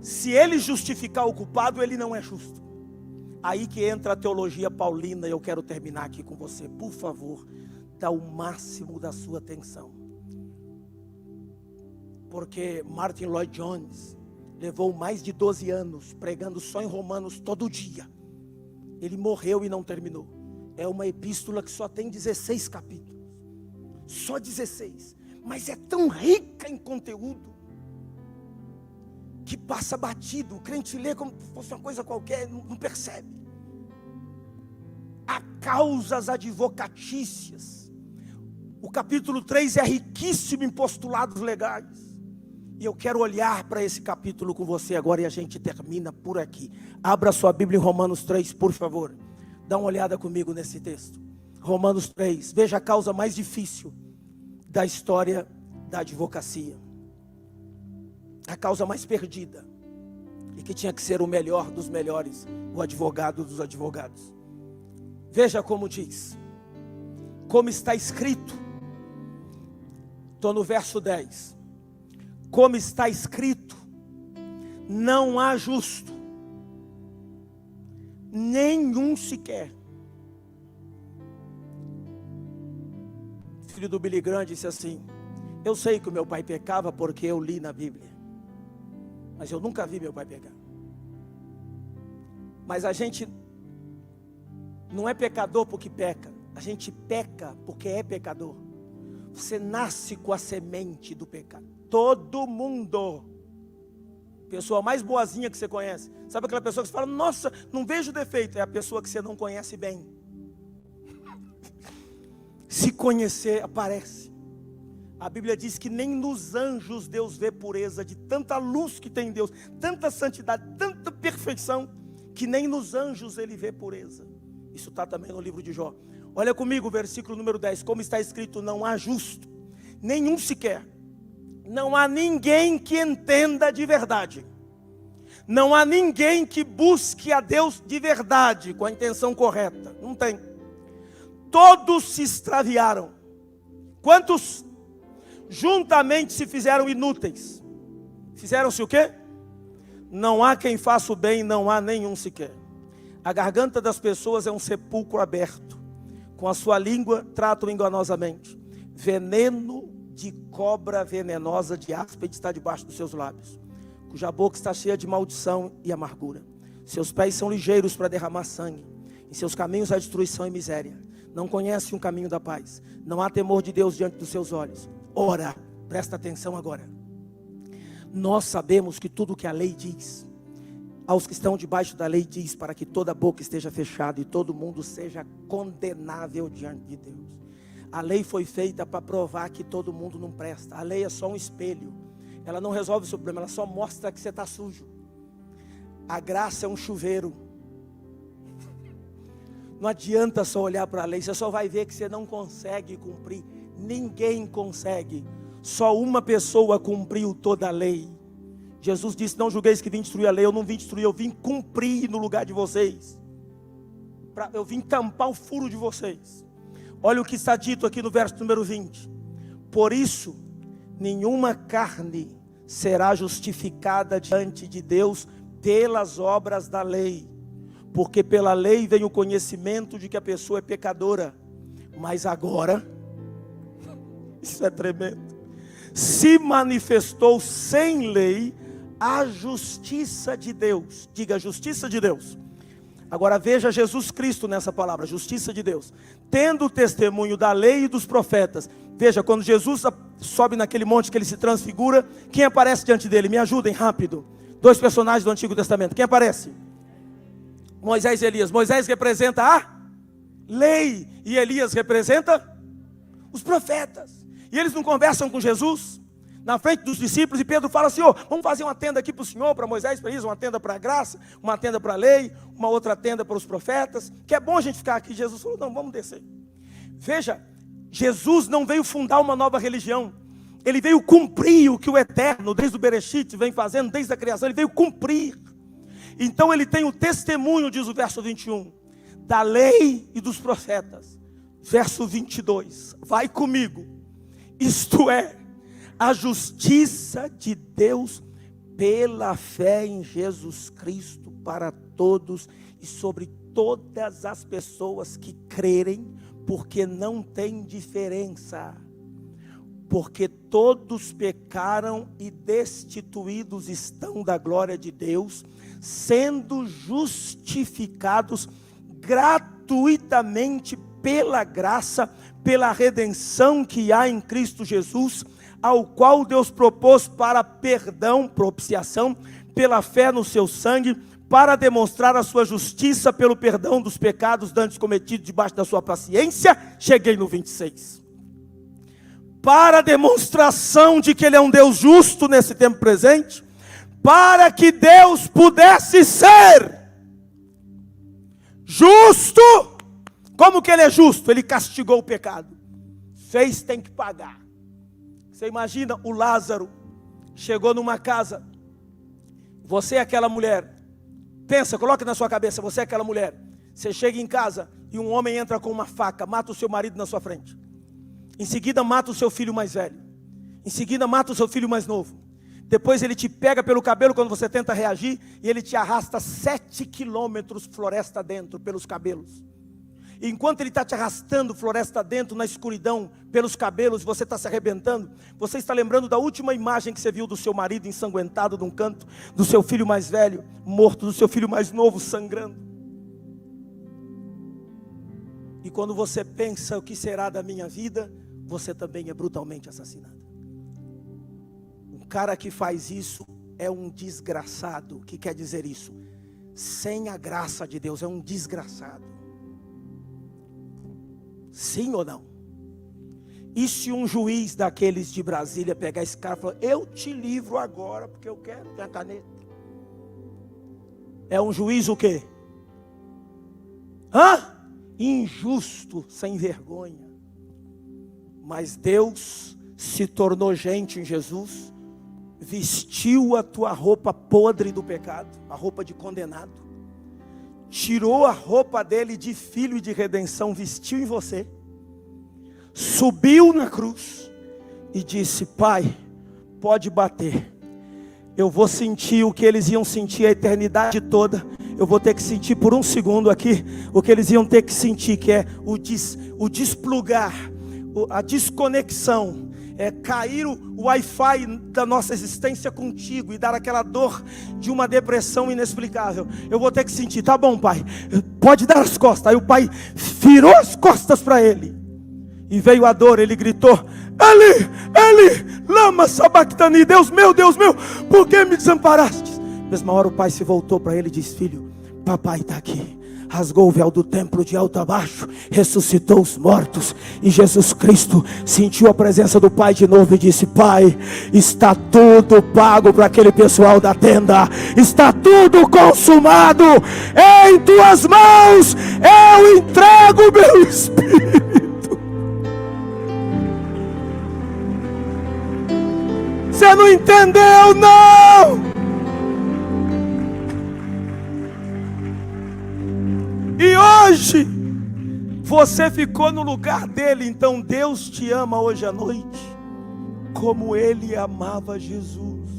Se ele justificar o culpado, ele não é justo. Aí que entra a teologia paulina, e eu quero terminar aqui com você. Por favor, dá o máximo da sua atenção. Porque Martin Lloyd Jones levou mais de 12 anos pregando só em Romanos todo dia. Ele morreu e não terminou. É uma epístola que só tem 16 capítulos. Só 16. Mas é tão rica em conteúdo que passa batido. O crente lê como se fosse uma coisa qualquer, não percebe. Há causas advocatícias. O capítulo 3 é riquíssimo em postulados legais. E eu quero olhar para esse capítulo com você agora, e a gente termina por aqui. Abra sua Bíblia em Romanos 3, por favor. Dá uma olhada comigo nesse texto. Romanos 3, veja a causa mais difícil da história da advocacia. A causa mais perdida, e que tinha que ser o melhor dos melhores, o advogado dos advogados. Veja como diz, como está escrito. Estou no verso 10. Como está escrito: não há justo, nenhum sequer. O filho do Billy Graham disse assim: eu sei que o meu pai pecava porque eu li na Bíblia, mas eu nunca vi meu pai pecar. Mas a gente não é pecador porque peca, a gente peca porque é pecador. Você nasce com a semente do pecado. Todo mundo. Pessoa mais boazinha que você conhece, sabe aquela pessoa que você fala: nossa, não vejo defeito? É a pessoa que você não conhece bem. Se conhecer, aparece. A Bíblia diz que nem nos anjos Deus vê pureza, de tanta luz que tem em Deus, tanta santidade, tanta perfeição, que nem nos anjos Ele vê pureza. Isso está também no livro de Jó. Olha comigo o versículo número 10. Como está escrito: não há justo, nenhum sequer. Não há ninguém que entenda de verdade. Não há ninguém que busque a Deus de verdade, com a intenção correta. Não tem. Todos se extraviaram. Quantos? Juntamente se fizeram inúteis. Fizeram-se o quê? Não há quem faça o bem, não há nenhum sequer. A garganta das pessoas é um sepulcro aberto. Com a sua língua tratam enganosamente. Veneno de cobra venenosa de áspide está debaixo dos seus lábios, cuja boca está cheia de maldição e amargura. Seus pés são ligeiros para derramar sangue. Em seus caminhos há destruição e miséria. Não conhece um caminho da paz. Não há temor de Deus diante dos seus olhos. Ora, presta atenção agora. Nós sabemos que tudo que a lei diz, aos que estão debaixo da lei diz, para que toda boca esteja fechada e todo mundo seja condenável diante de Deus. A lei foi feita para provar que todo mundo não presta. A lei é só um espelho. Ela não resolve o seu problema, ela só mostra que você está sujo. A graça é um chuveiro. Não adianta só olhar para a lei, você só vai ver que você não consegue cumprir. Ninguém consegue. Só uma pessoa cumpriu toda a lei. Jesus disse: não julgueis que vim destruir a lei. Eu não vim destruir, eu vim cumprir no lugar de vocês. Eu vim tampar o furo de vocês. Olha o que está dito aqui no verso número 20. Por isso, nenhuma carne será justificada diante de Deus pelas obras da lei. Porque pela lei vem o conhecimento de que a pessoa é pecadora. Mas agora, isso é tremendo, se manifestou sem lei a justiça de Deus. Diga, a justiça de Deus. Agora veja Jesus Cristo nessa palavra, justiça de Deus. Tendo o testemunho da lei e dos profetas. Veja, quando Jesus sobe naquele monte que ele se transfigura, quem aparece diante dele? Me ajudem rápido. 2 personagens do Antigo Testamento. Quem aparece? Moisés e Elias. Moisés representa a lei e Elias representa os profetas. E eles não conversam com Jesus na frente dos discípulos, e Pedro fala: Senhor, vamos fazer uma tenda aqui para o Senhor, para Moisés, para Elias, uma tenda para a graça, uma tenda para a lei, uma outra tenda para os profetas, que é bom a gente ficar aqui. Jesus falou: não, vamos descer. Veja, Jesus não veio fundar uma nova religião, ele veio cumprir o que o Eterno, desde o Bereshit, vem fazendo desde a criação. Ele veio cumprir. Então ele tem o testemunho, diz o verso 21, da lei e dos profetas. Verso 22, vai comigo. Isto é, a justiça de Deus pela fé em Jesus Cristo para todos e sobre todas as pessoas que crerem, porque não tem diferença. Porque todos pecaram e destituídos estão da glória de Deus, sendo justificados gratuitamente pela graça, pela redenção que há em Cristo Jesus, ao qual Deus propôs para perdão, propiciação, pela fé no seu sangue, para demonstrar a sua justiça pelo perdão dos pecados dantes cometidos debaixo da sua paciência. Cheguei no 26. Para demonstração de que Ele é um Deus justo nesse tempo presente, para que Deus pudesse ser justo. Como que Ele é justo? Ele castigou o pecado. Fez, tem que pagar. Você imagina o Lázaro, chegou numa casa, você é aquela mulher, pensa, coloque na sua cabeça, você é aquela mulher, você chega em casa e um homem entra com uma faca, mata o seu marido na sua frente, em seguida mata o seu filho mais velho, em seguida mata o seu filho mais novo, depois ele te pega pelo cabelo quando você tenta reagir, e ele te arrasta 7 quilômetros floresta dentro, pelos cabelos. Enquanto ele está te arrastando floresta dentro, na escuridão, pelos cabelos, você está se arrebentando, você está lembrando da última imagem que você viu do seu marido ensanguentado num canto, do seu filho mais velho morto, do seu filho mais novo sangrando. E quando você pensa o que será da minha vida, você também é brutalmente assassinado. Um cara que faz isso é um desgraçado. O que quer dizer isso? Sem a graça de Deus, é um desgraçado. Sim ou não? E se um juiz daqueles de Brasília pegar esse cara e falar: eu te livro agora, porque eu quero ter a caneta? É um juiz o quê? Injusto, sem vergonha. Mas Deus se tornou gente em Jesus, vestiu a tua roupa podre do pecado, a roupa de condenado, tirou a roupa dele de filho e de redenção, vestiu em você, subiu na cruz e disse: Pai, pode bater, eu vou sentir o que eles iam sentir a eternidade toda, eu vou ter que sentir por um segundo aqui o que eles iam ter que sentir, que é o desplugar, a desconexão, é cair o Wi-Fi da nossa existência contigo e dar aquela dor de uma depressão inexplicável. Eu vou ter que sentir. Tá bom, pai, pode dar as costas. Aí o pai virou as costas para ele e veio a dor. Ele gritou: Eli, lama sabachthani, Deus meu, por que me desamparaste? Mesma hora o pai se voltou para ele e disse: filho, papai está aqui. Rasgou o véu do templo de alto a baixo, ressuscitou os mortos, e Jesus Cristo sentiu a presença do Pai de novo e disse: Pai, está tudo pago para aquele pessoal da tenda, está tudo consumado, em tuas mãos eu entrego o meu espírito. Você não entendeu, não? hoje você ficou no lugar dele, então Deus te ama hoje à noite, como ele amava Jesus.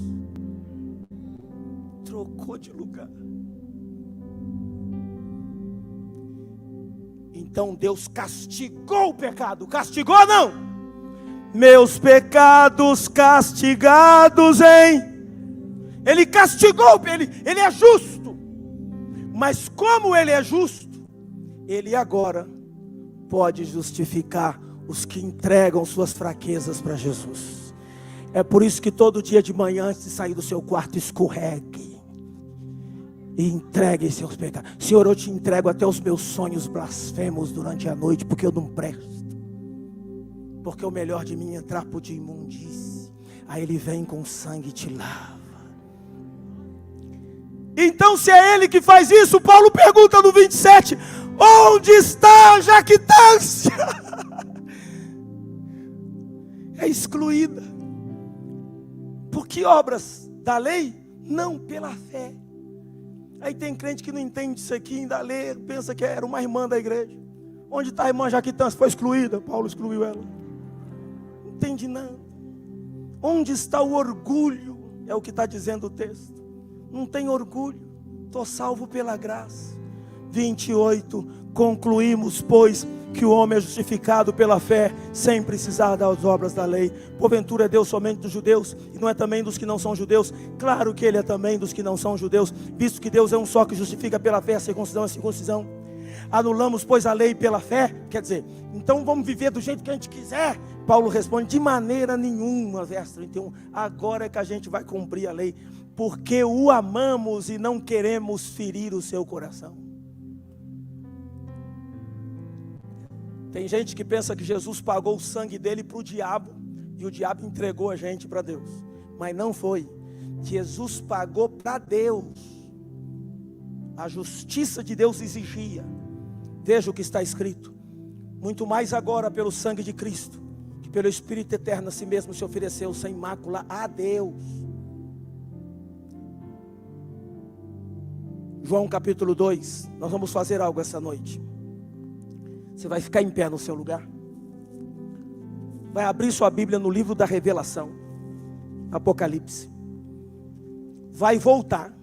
Trocou de lugar. Então Deus castigou o pecado. Castigou ou não? Meus pecados castigados em... Ele castigou, ele é justo. Mas como ele é justo, ele agora pode justificar os que entregam suas fraquezas para Jesus. É por isso que todo dia de manhã, antes de sair do seu quarto, escorregue e entregue seus pecados. Senhor, eu te entrego até os meus sonhos blasfemos durante a noite, porque eu não presto, porque o melhor de mim é trapo de imundície. Aí ele vem com sangue e te lava. Então, se é ele que faz isso, Paulo pergunta no 27, onde está a jactância? É excluída. Por que obras da lei? Não, pela fé. Aí tem crente que não entende isso aqui, ainda lê, pensa que era uma irmã da igreja. Onde está a irmã jactância? Foi excluída, Paulo excluiu ela. Não entende nada. Onde está o orgulho? É o que está dizendo o texto. Não tem orgulho, estou salvo pela graça. 28, concluímos, pois, que o homem é justificado pela fé, sem precisar das obras da lei. Porventura é Deus somente dos judeus, e não é também dos que não são judeus? Claro que ele é também dos que não são judeus, visto que Deus é um só que justifica pela fé a circuncisão e a circuncisão. Anulamos, pois, a lei pela fé? Quer dizer, então vamos viver do jeito que a gente quiser? Paulo responde, de maneira nenhuma, verso 31, agora é que a gente vai cumprir a lei, porque o amamos e não queremos ferir o seu coração. Tem gente que pensa que Jesus pagou o sangue dele para o diabo, e o diabo entregou a gente para Deus, mas não foi. Jesus pagou para Deus. A justiça de Deus exigia. Veja o que está escrito, muito mais agora pelo sangue de Cristo, que pelo Espírito eterno a si mesmo se ofereceu sem mácula a Deus. João capítulo 2, nós vamos fazer algo essa noite. Você vai ficar em pé no seu lugar, vai abrir sua Bíblia no livro da Revelação, Apocalipse, vai voltar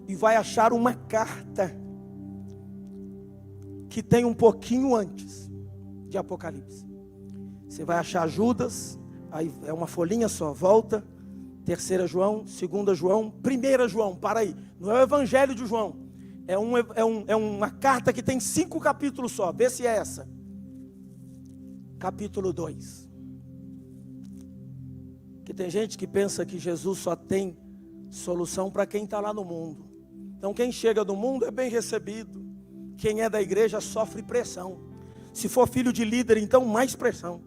e vai achar uma carta que tem um pouquinho antes de Apocalipse. Você vai achar Judas, aí é uma folhinha só, volta, 3 João, 2 João, 1 João, para aí, não é o Evangelho de João, é uma carta que tem 5 capítulos só, vê se é essa, capítulo 2, que tem gente que pensa que Jesus só tem solução para quem está lá no mundo. Então quem chega do mundo é bem recebido, quem é da igreja sofre pressão, se for filho de líder então mais pressão,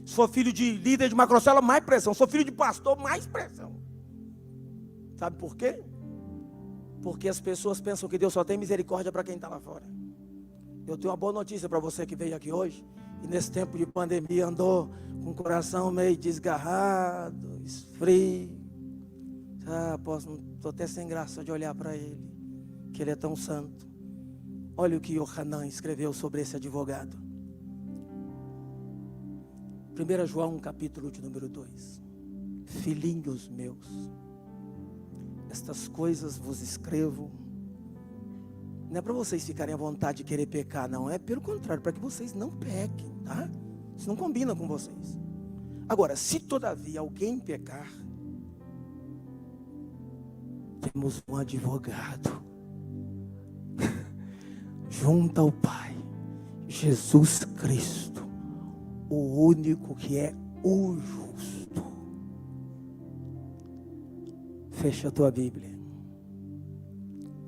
se for filho de líder de macrocela, mais pressão, se for filho de pastor, mais pressão. Sabe por quê? Porque as pessoas pensam que Deus só tem misericórdia para quem está lá fora. Eu tenho uma boa notícia para você que veio aqui hoje, e nesse tempo de pandemia andou com o coração meio desgarrado, frio. Estou até sem graça de olhar para ele, que ele é tão santo. Olha o que Yohanan escreveu sobre esse advogado. 1 João capítulo de número 2. Filhinhos meus, estas coisas vos escrevo, não é para vocês ficarem à vontade de querer pecar, não, é pelo contrário, para que vocês não pequem, tá? Isso não combina com vocês. Agora, se todavia alguém pecar, temos um advogado junto ao Pai, Jesus Cristo, o único que é o justo. Fecha a tua Bíblia,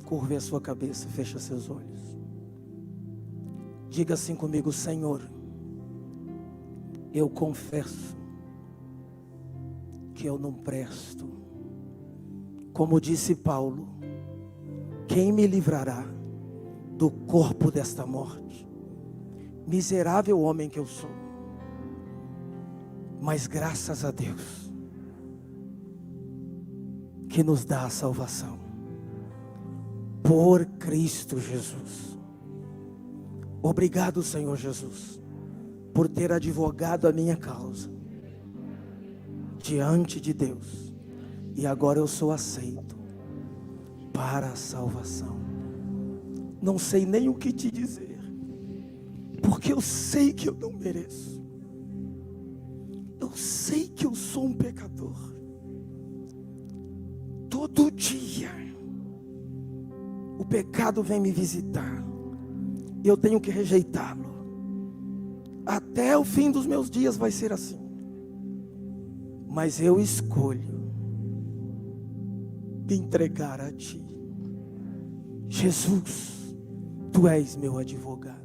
curve a sua cabeça, fecha seus olhos, diga assim comigo: Senhor, eu confesso que eu não presto. Como disse Paulo, quem me livrará do corpo desta morte? Miserável homem que eu sou, mas graças a Deus que nos dá a salvação por Cristo Jesus. Obrigado, Senhor Jesus, por ter advogado a minha causa diante de Deus. E agora eu sou aceito para a salvação. Não sei nem o que te dizer, porque eu sei que eu não mereço. Eu sei que eu sou um pecador. Todo dia o pecado vem me visitar. Eu tenho que rejeitá-lo. Até o fim dos meus dias vai ser assim. Mas eu escolho me entregar a Ti. Jesus, Tu és meu advogado.